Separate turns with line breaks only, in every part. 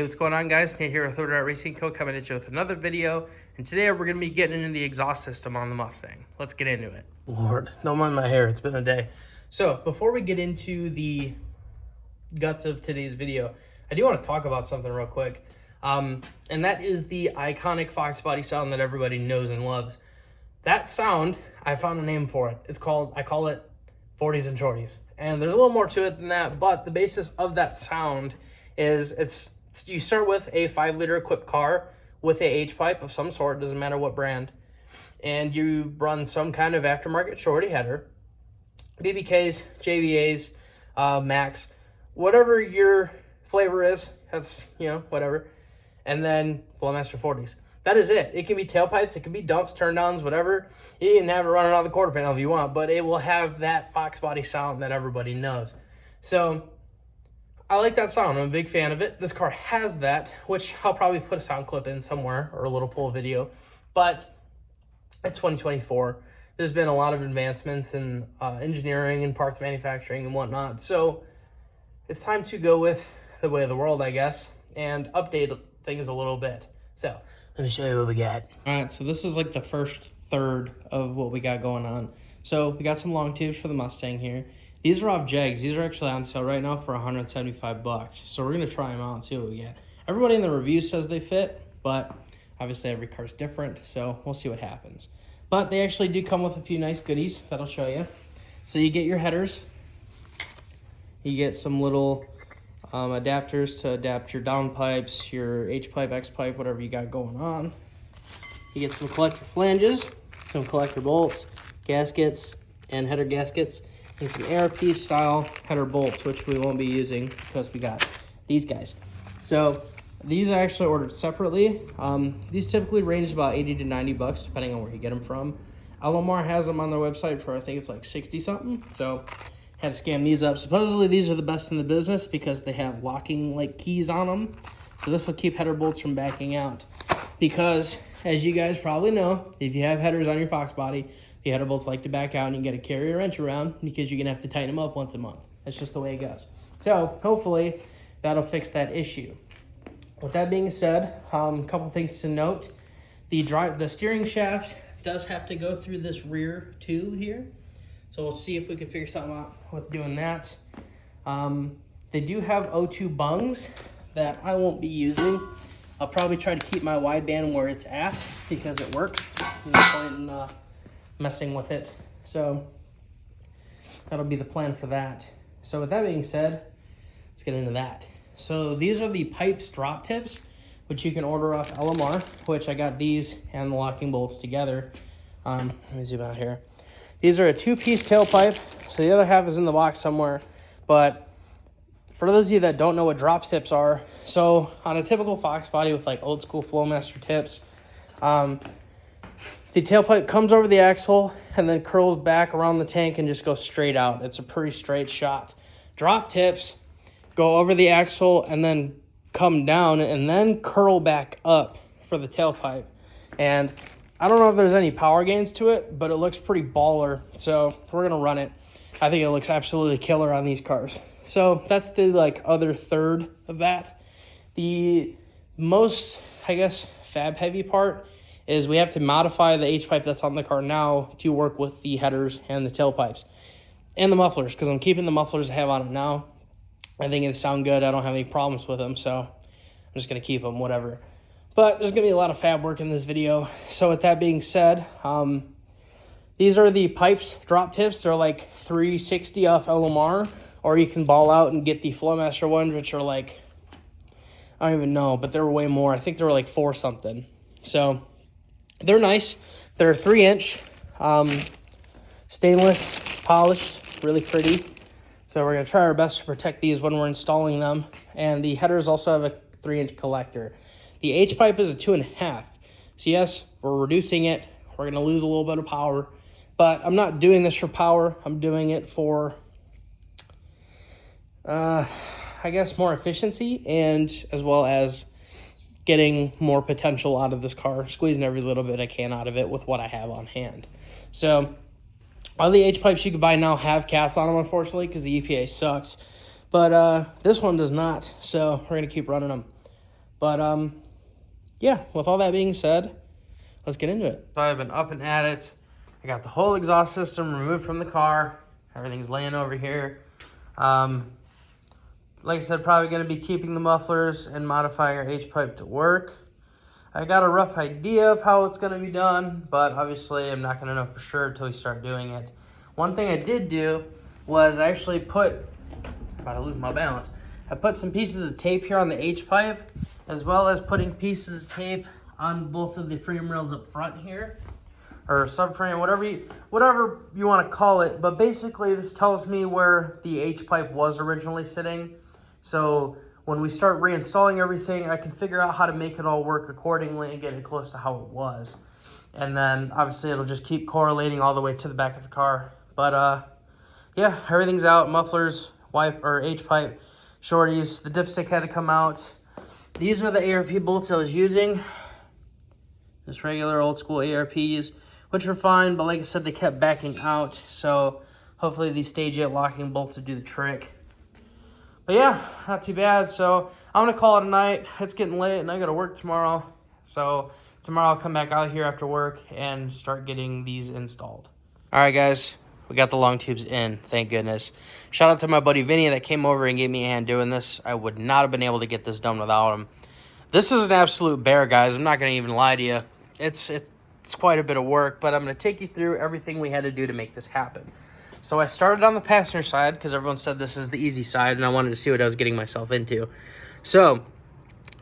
Hey, what's going on, guys? Nate here with Third Out Racing Co. coming at you with another video. And today we're going to be getting into the exhaust system on the Mustang. Let's get into it. Lord, don't mind my hair. It's been a day. So before we get into the guts of today's video, I do want to talk about something real quick. And that is the iconic Fox body sound that everybody knows and loves. That sound, I found a name for it. I call it 40s and shorties. And there's a little more to it than that, but the basis of that sound is you start with a 5-liter equipped car with a H-pipe of some sort, doesn't matter what brand, and you run some kind of aftermarket shorty header, BBKs, JVAs, Max, whatever your flavor is, that's, whatever, and then Flowmaster 40s. That is it. It can be tailpipes, it can be dumps, turn downs, whatever. You can have it running out of the quarter panel if you want, but it will have that Fox body sound that everybody knows. So I like that sound. I'm a big fan of it. This car has that, which I'll probably put a sound clip in somewhere or a little pull video, but it's 2024. There's been a lot of advancements in engineering and parts manufacturing and whatnot. So it's time to go with the way of the world, I guess, and update things a little bit. So let me show you what we got. All right, so this is like the first third of what we got going on. So we got some long tubes for the Mustang here. These are off Jegs. These are actually on sale right now for $175. So we're going to try them out and see what we get. Everybody in the review says they fit, but obviously every car's different, so we'll see what happens. But they actually do come with a few nice goodies that I'll show you. So you get your headers. You get some little adapters to adapt your downpipes, your H-pipe, X-pipe, whatever you got going on. You get some collector flanges, some collector bolts, gaskets, and header gaskets, and some ARP style header bolts, which we won't be using because we got these guys. So these I actually ordered separately. These typically range about 80 to 90 bucks depending on where you get them from. Alomar has them on their website for I think it's like 60 something. So had to scam these up. Supposedly these are the best in the business because they have locking like keys on them. So this will keep header bolts from backing out. Because as you guys probably know, if you have headers on your Fox body, the header bolts like to back out and you got to carry a wrench around because you're going to have to tighten them up once a month. That's just the way it goes. So hopefully that'll fix that issue. With that being said, a couple things to note. The steering shaft does have to go through this rear tube here. So we'll see if we can figure something out with doing that. They do have O2 bungs that I won't be using. I'll probably try to keep my wideband where it's at because it works. No point in messing with it. So that'll be the plan for that. So with that being said, let's get into that. So these are the pipes drop tips, which you can order off LMR, which I got these and the locking bolts together. Let me zoom out here. These are a 2-piece tailpipe, so the other half is in the box somewhere. But for those of you that don't know what drop tips are, so on a typical Fox body with like old school Flowmaster tips, the tailpipe comes over the axle and then curls back around the tank and just goes straight out. It's a pretty straight shot. Drop tips go over the axle and then come down and then curl back up for the tailpipe. And I don't know if there's any power gains to it, but it looks pretty baller. So we're going to run it. I think it looks absolutely killer on these cars. So that's the other third of that. The most, I guess, fab heavy part is we have to modify the H-pipe that's on the car now to work with the headers and the tailpipes and the mufflers, because I'm keeping the mufflers I have on it now. I think they sound good. I don't have any problems with them, so I'm just going to keep them, whatever. But there's going to be a lot of fab work in this video. So with that being said, these are the pipes drop tips. They're like $360 off LMR, or you can ball out and get the Flowmaster ones, which are like, I don't even know, but they're way more. I think they were like $4 something. So they're nice. They're 3-inch, stainless, polished, really pretty. So we're going to try our best to protect these when we're installing them. And the headers also have a 3-inch collector. The H-pipe is a 2.5. So yes, we're reducing it. We're going to lose a little bit of power. But I'm not doing this for power. I'm doing it for, I guess, more efficiency and as well as getting more potential out of this car, squeezing every little bit I can out of it with what I have on hand. So all the H-pipes you can buy now have cats on them, unfortunately, because the EPA sucks. But this one does not, so we're going to keep running them. But yeah, with all that being said, let's get into it. So I've been up and at it. I got the whole exhaust system removed from the car. Everything's laying over here. Like I said, probably going to be keeping the mufflers and modifying our H-pipe to work. I got a rough idea of how it's going to be done, but obviously I'm not going to know for sure until we start doing it. One thing I did do was I actually about to lose my balance. I put some pieces of tape here on the H-pipe, as well as putting pieces of tape on both of the frame rails up front here, or subframe, whatever you want to call it. But basically this tells me where the H-pipe was originally sitting. So when we start reinstalling everything, I can figure out how to make it all work accordingly and get it close to how it was. And then obviously it'll just keep correlating all the way to the back of the car. But yeah, everything's out. Mufflers, H-pipe, shorties. The dipstick had to come out. These are the ARP bolts I was using. Just regular old school ARPs, which were fine, but like I said, they kept backing out. So hopefully these stage 8 locking bolts will do the trick. But yeah, not too bad. So I'm going to call it a night. It's getting late and I got to work tomorrow. So tomorrow I'll come back out here after work and start getting these installed. All right, guys, we got the long tubes in. Thank goodness. Shout out to my buddy Vinny that came over and gave me a hand doing this. I would not have been able to get this done without him. This is an absolute bear, guys. I'm not going to even lie to you. It's quite a bit of work, but I'm going to take you through everything we had to do to make this happen. So I started on the passenger side because everyone said this is the easy side, and I wanted to see what I was getting myself into. So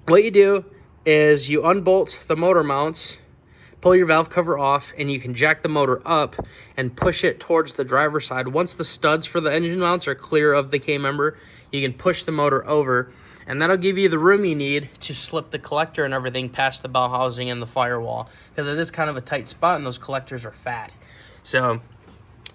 what you do is you unbolt the motor mounts, pull your valve cover off, and you can jack the motor up and push it towards the driver's side. Once the studs for the engine mounts are clear of the K-member, you can push the motor over, and that'll give you the room you need to slip the collector and everything past the bell housing and the firewall, because it is kind of a tight spot and those collectors are fat. So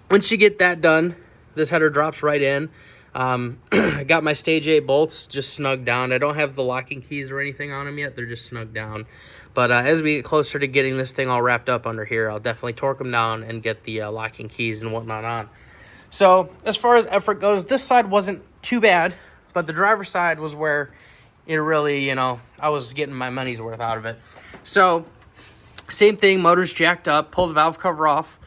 once you get that done, this header drops right in. I got my stage 8 bolts just snugged down. I don't have the locking keys or anything on them yet. They're just snugged down. But as we get closer to getting this thing all wrapped up under here, I'll definitely torque them down and get the locking keys and whatnot on. So as far as effort goes, this side wasn't too bad, but the driver's side was where it really, I was getting my money's worth out of it. So same thing, motor's jacked up, pull the valve cover off.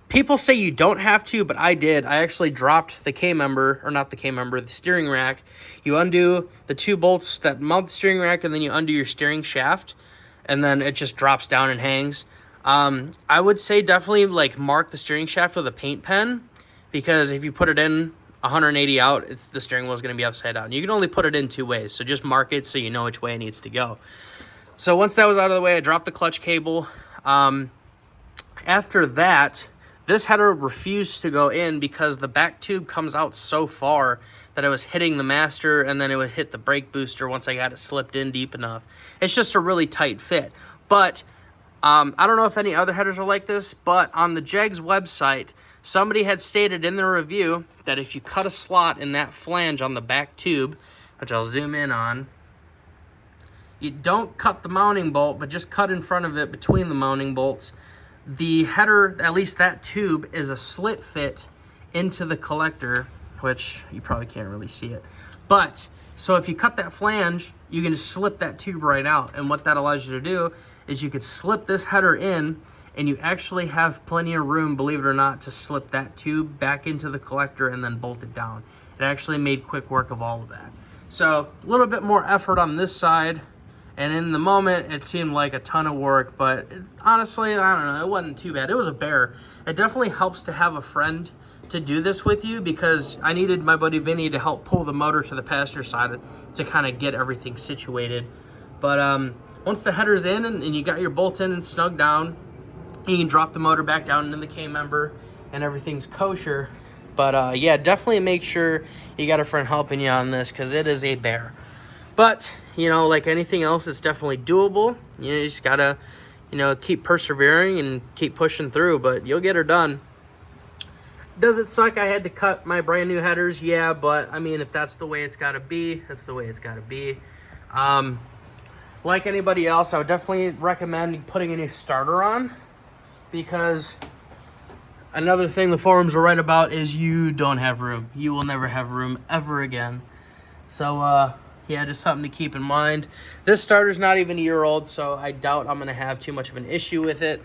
People say you don't have to, but I did. I actually dropped the K-member, or not the K-member, the steering rack. You undo the 2 bolts that mount the steering rack, and then you undo your steering shaft, and then it just drops down and hangs. I would say definitely mark the steering shaft with a paint pen, because if you put it in 180 out, the steering wheel is going to be upside down. You can only put it in 2 ways, so just mark it so you know which way it needs to go. So once that was out of the way, I dropped the clutch cable. After that, this header refused to go in because the back tube comes out so far that I was hitting the master, and then it would hit the brake booster once I got it slipped in deep enough. It's just a really tight fit. But I don't know if any other headers are like this, but on the JEG's website, somebody had stated in their review that if you cut a slot in that flange on the back tube, which I'll zoom in on, you don't cut the mounting bolt, but just cut in front of it between the mounting bolts. The header, at least that tube, is a slit fit into the collector, which you probably can't really see it. But, so if you cut that flange, you can just slip that tube right out. And what that allows you to do is you could slip this header in, and you actually have plenty of room, believe it or not, to slip that tube back into the collector and then bolt it down. It actually made quick work of all of that. So, a little bit more effort on this side. And in the moment, it seemed like a ton of work, but honestly, I don't know, it wasn't too bad. It was a bear. It definitely helps to have a friend to do this with you, because I needed my buddy Vinny to help pull the motor to the passenger side to kind of get everything situated. But once the header's in and you got your bolts in and snugged down, you can drop the motor back down into the K-member and everything's kosher. But yeah, definitely make sure you got a friend helping you on this, because it is a bear. But, like anything else, it's definitely doable. You just got to, keep persevering and keep pushing through, but you'll get her done. Does it suck I had to cut my brand new headers? Yeah, but, I mean, if that's the way it's got to be, that's the way it's got to be. Like anybody else, I would definitely recommend putting a new starter on, because another thing the forums will write about is you don't have room. You will never have room ever again. So, yeah, just something to keep in mind. This starter's not even a year old, so I doubt I'm going to have too much of an issue with it.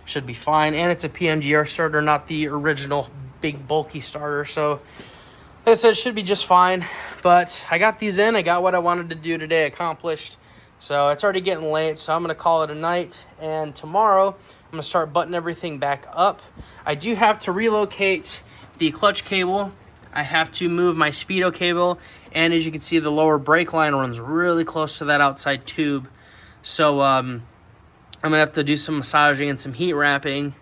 Should be fine. And it's a PMGR starter, not the original big bulky starter. So like I said, it should be just fine. But I got these in. I got what I wanted to do today accomplished. So it's already getting late, so I'm going to call it a night. And tomorrow, I'm going to start buttoning everything back up. I do have to relocate the clutch cable. I have to move my speedo cable. And as you can see, the lower brake line runs really close to that outside tube. So I'm going to have to do some massaging and some heat wrapping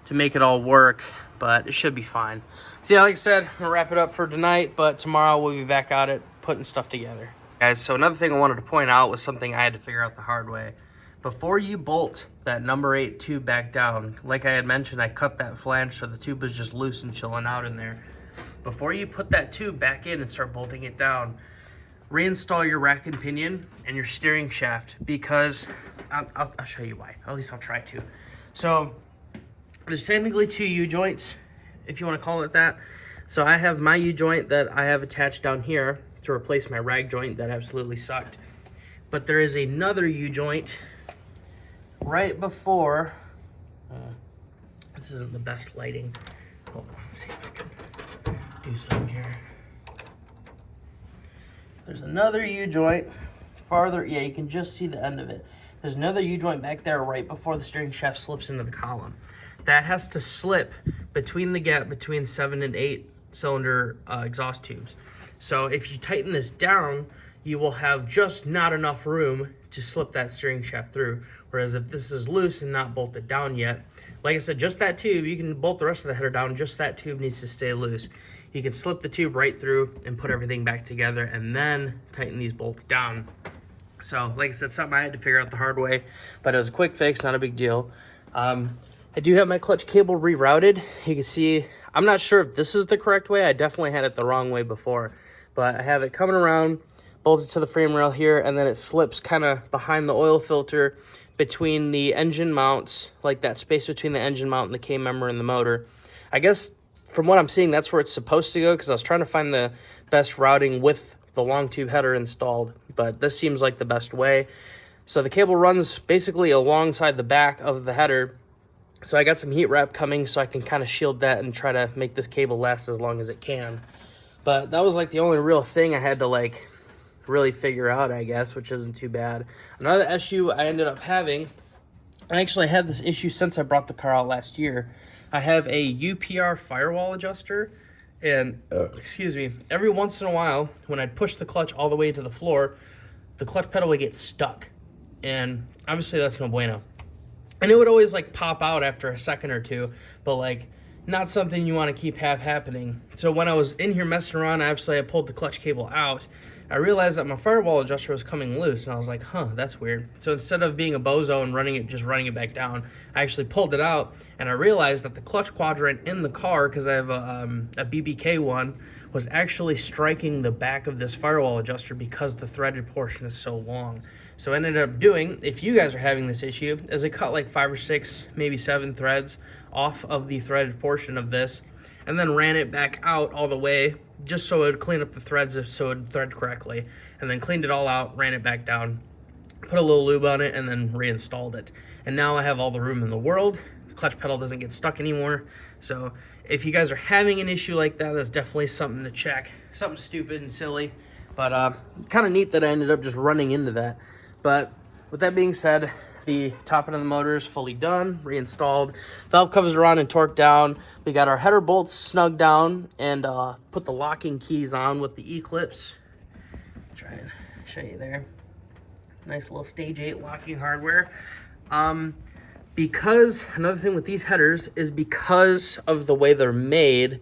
to make it all work. But it should be fine. So yeah, like I said, I'm going to wrap it up for tonight. But tomorrow, we'll be back at it, putting stuff together. Guys, so another thing I wanted to point out was something I had to figure out the hard way. Before you bolt that number 8 tube back down, like I had mentioned, I cut that flange so the tube was just loose and chilling out in there. Before you put that tube back in and start bolting it down, reinstall your rack and pinion and your steering shaft, because I'll show you why. At least I'll try to. So there's technically 2 U-joints, if you want to call it that. So I have my U-joint that I have attached down here to replace my rag joint that absolutely sucked. But there is another U-joint right before, this isn't the best lighting. Hold on, let's see if I can do something here. There's another U-joint farther, yeah, you can just see the end of it. There's another U-joint back there right before the steering shaft slips into the column. That has to slip between the gap between 7 and 8 cylinder exhaust tubes. So if you tighten this down, you will have just not enough room to slip that steering shaft through. Whereas if this is loose and not bolted down yet, like I said, just that tube, you can bolt the rest of the header down, just that tube needs to stay loose. You can slip the tube right through and put everything back together and then tighten these bolts down. So like I said, something I had to figure out the hard way, but it was a quick fix, not a big deal. I do have my clutch cable rerouted. You can see, I'm not sure if this is the correct way. I definitely had it the wrong way before, but I have it coming around, bolted to the frame rail here, and then it slips kind of behind the oil filter between the engine mounts, like that space between the engine mount and the K-member and the motor. I guess from what I'm seeing, that's where it's supposed to go, because I was trying to find the best routing with the long tube header installed, but this seems like the best way. So the cable runs basically alongside the back of the header. So I got some heat wrap coming so I can kind of shield that and try to make this cable last as long as it can. But that was like the only real thing I had to like really figure out, I guess, which isn't too bad. Another issue I ended up having, I actually had this issue since I brought the car out last year. I have a UPR firewall adjuster, and excuse me, every once in a while when I'd push the clutch all the way to the floor, the clutch pedal would get stuck. And obviously that's no bueno. And it would always like pop out after a second or two, but like not something you want to keep happening. So when I was in here messing around, obviously I pulled the clutch cable out. I realized that my firewall adjuster was coming loose, and I was like, huh, that's weird. So instead of being a bozo and just running it back down, I actually pulled it out, and I realized that the clutch quadrant in the car, because I have a BBK one, was actually striking the back of this firewall adjuster because the threaded portion is so long. So I ended up doing, if you guys are having this issue, is I cut like 5 or 6, maybe 7 threads off of the threaded portion of this, and then ran it back out all the way, just so it would clean up the threads so it would thread correctly, and then cleaned it all out, ran it back down, put a little lube on it, and then reinstalled it. And now I have all the room in the world. The clutch pedal doesn't get stuck anymore. So if you guys are having an issue like that, that's definitely something to check. Something stupid and silly, but kind of neat that I ended up just running into that. But with that being said, the top end of the motor is fully done, reinstalled. Valve covers are on and torqued down. We got our header bolts snugged down and put the locking keys on with the E-clips. Try and show you there. Nice little stage 8 locking hardware. Because another thing with these headers is because of the way they're made,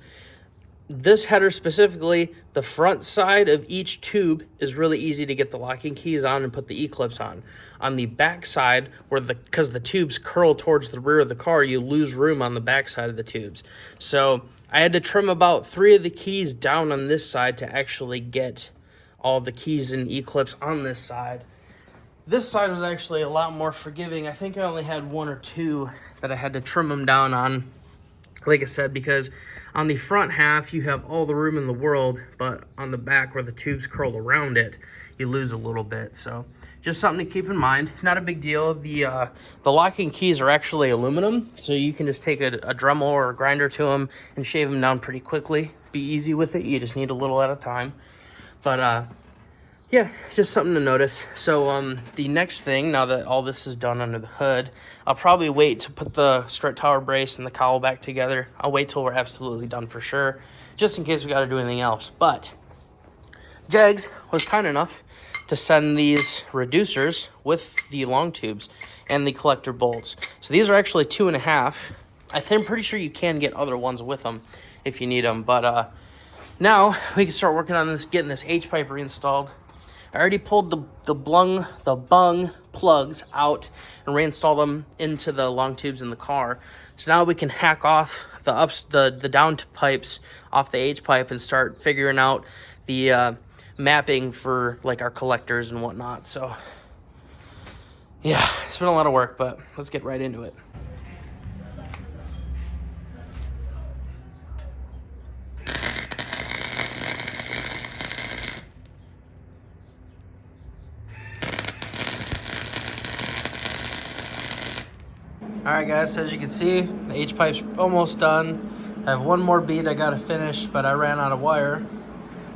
this header specifically, the front side of each tube is really easy to get the locking keys on and put the E-clips on. On the back side, because the tubes curl towards the rear of the car, you lose room on the back side of the tubes. So I had to trim about 3 of the keys down on this side to actually get all the keys and E-clips on this side. This side was actually a lot more forgiving. I think I only had 1 or 2 that I had to trim them down on. like I said, because on the front half, you have all the room in the world, but on the back where the tubes curl around it, you lose a little bit. So just something to keep in mind. Not a big deal. The locking keys are actually aluminum, so you can just take a Dremel or a grinder to them and shave them down pretty quickly. Be easy with it. You just need a little at a time. But yeah, just something to notice. So the next thing, now that all this is done under the hood, I'll probably wait to put the strut tower brace and the cowl back together. I'll wait till we're absolutely done for sure, just in case we got to do anything else. But Jegs was kind enough to send these reducers with the long tubes and the collector bolts. So these are actually 2.5. I'm pretty sure you can get other ones with them if you need them. But now we can start working on this, getting this H-pipe reinstalled. I already pulled the bung plugs out and reinstall them into the long tubes in the car. So now we can hack off the down pipes off the H-pipe and start figuring out the mapping for like our collectors and whatnot. So yeah, it's been a lot of work, but let's get right into it. All right, guys, as you can see, the H-pipe's almost done. I have one more bead I gotta finish, but I ran out of wire.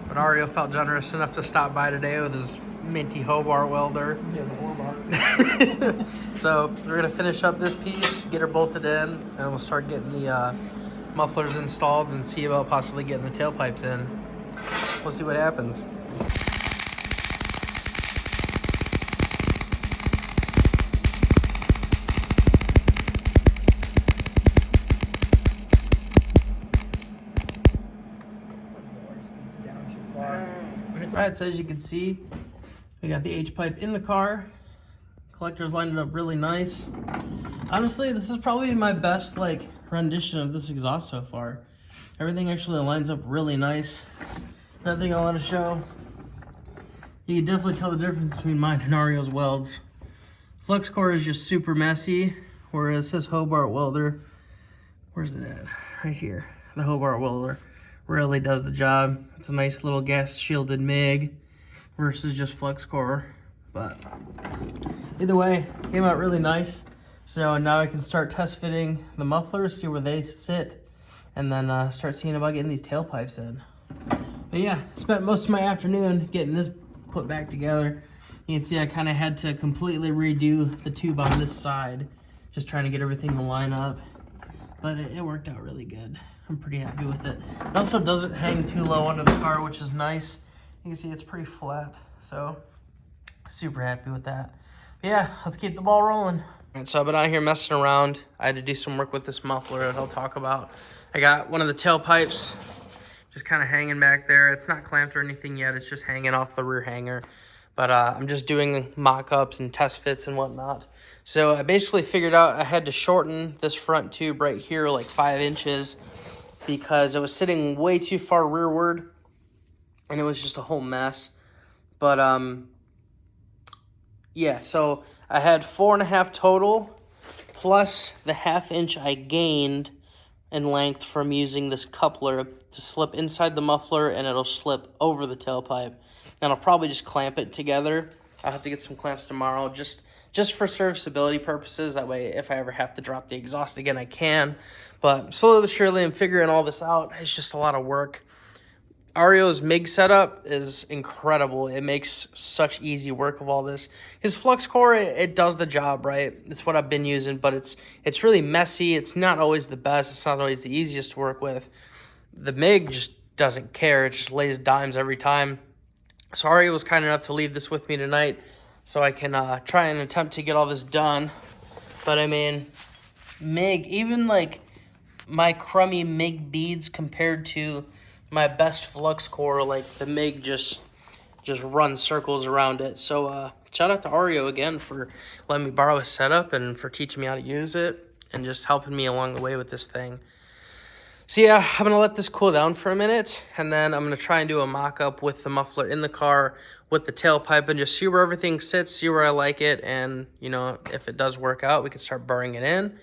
But Ario felt generous enough to stop by today with his minty Hobart welder.
Yeah, the Hobart.
So we're gonna finish up this piece, get her bolted in, and we'll start getting the mufflers installed and see about possibly getting the tailpipes in. We'll see what happens. All right, so as you can see, we got the H-pipe in the car. Collector's lined it up really nice. Honestly, this is probably my best rendition of this exhaust so far. Everything actually lines up really nice. Another thing I want to show, you can definitely tell the difference between mine and Ario's welds. Flux core is just super messy, whereas this Hobart welder, where's it at? Right here. The Hobart welder really does the job. It's a nice little gas shielded MIG versus just flux core. But either way, came out really nice. So now I can start test fitting the mufflers, see where they sit, and then start seeing about getting these tailpipes in. But yeah, spent most of my afternoon getting this put back together. You can see I kind of had to completely redo the tube on this side, just trying to get everything to line up. But it worked out really good. I'm pretty happy with it. It also doesn't hang too low under the car, which is nice. You can see it's pretty flat, so super happy with that. But yeah, let's keep the ball rolling. All right, so I've been out here messing around. I had to do some work with this muffler that I'll talk about. I got one of the tailpipes just kind of hanging back there. It's not clamped or anything yet. It's just hanging off the rear hanger. But I'm just doing mock-ups and test fits and whatnot. So I basically figured out I had to shorten this front tube right here like 5 inches because it was sitting way too far rearward and it was just a whole mess. But yeah, so I had 4.5 total plus the 1/2 inch I gained in length from using this coupler to slip inside the muffler, and it'll slip over the tailpipe. And I'll probably just clamp it together. I'll have to get some clamps tomorrow just for serviceability purposes. That way, if I ever have to drop the exhaust again, I can. But slowly but surely, I'm figuring all this out. It's just a lot of work. Ario's MIG setup is incredible. It makes such easy work of all this. His flux core, it does the job, right? It's what I've been using, but it's really messy. It's not always the best. It's not always the easiest to work with. The MIG just doesn't care. It just lays dimes every time. So Ario was kind enough to leave this with me tonight so I can try and attempt to get all this done. But I mean, MIG, even like my crummy MIG beads compared to my best flux core, like the MIG just runs circles around it. So shout out to Ario again for letting me borrow his setup and for teaching me how to use it and just helping me along the way with this thing. So yeah, I'm going to let this cool down for a minute, and then I'm going to try and do a mock-up with the muffler in the car with the tailpipe and just see where everything sits, see where I like it, and, you know, if it does work out, we can start burring it in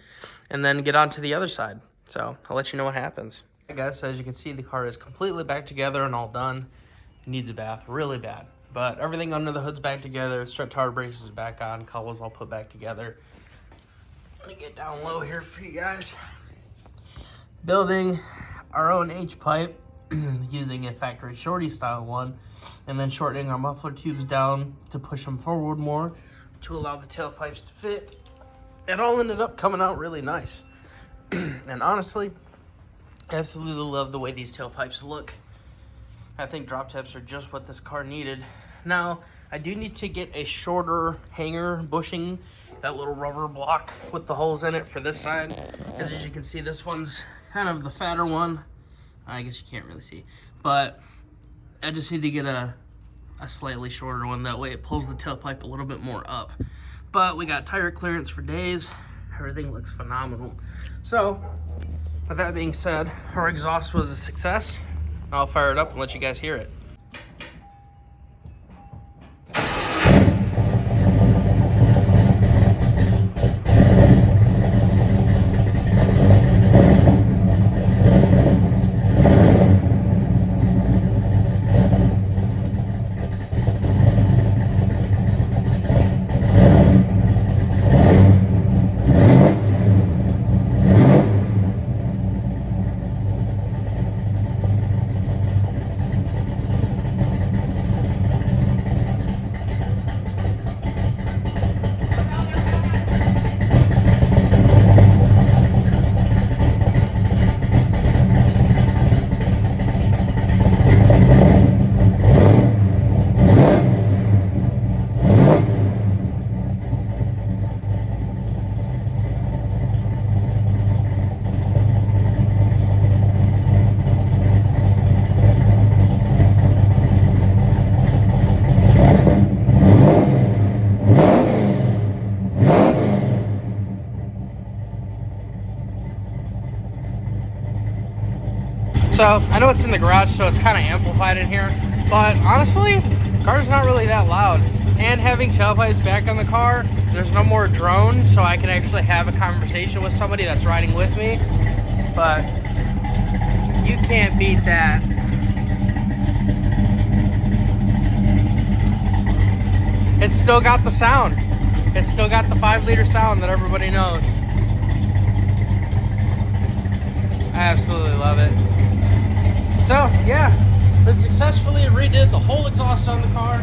and then get on to the other side. So I'll let you know what happens. I guess, as you can see, the car is completely back together and all done. It needs a bath really bad. But everything under the hood's back together. Strut tower braces is back on. Cowls all put back together. Let me get down low here for you guys. Building our own H-pipe using a factory shorty style one. And then shortening our muffler tubes down to push them forward more to allow the tailpipes to fit. It all ended up coming out really nice. And honestly, I absolutely love the way these tailpipes look. I think drop tips are just what this car needed. Now, I do need to get a shorter hanger bushing, that little rubber block with the holes in it for this side. Because as you can see, this one's kind of the fatter one. I guess you can't really see. But I just need to get a slightly shorter one. That way it pulls the tailpipe a little bit more up. But we got tire clearance for days. Everything looks phenomenal. So, with that being said, our exhaust was a success. I'll fire it up and let you guys hear it. So, I know it's in the garage, so it's kind of amplified in here, but honestly, the car's not really that loud. And having tailpipes back on the car, there's no more drone, so I can actually have a conversation with somebody that's riding with me. But you can't beat that. It's still got the sound. It's still got the 5-liter sound that everybody knows. I absolutely love it. So, yeah, we successfully redid the whole exhaust on the car.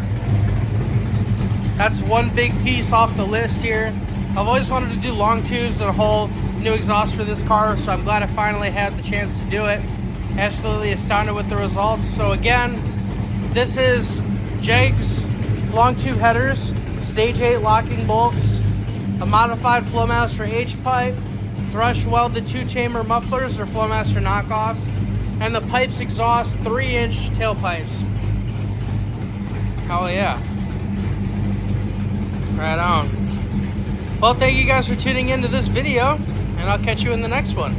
That's one big piece off the list here. I've always wanted to do long tubes and a whole new exhaust for this car, so I'm glad I finally had the chance to do it. Absolutely astounded with the results. So again, this is Jegs long tube headers, stage 8 locking bolts, a modified Flowmaster H-pipe, thrush welded 2-chamber mufflers or Flowmaster knockoffs, and the pipes exhaust 3-inch tailpipes. Hell yeah. Right on. Well, thank you guys for tuning into this video, and I'll catch you in the next one.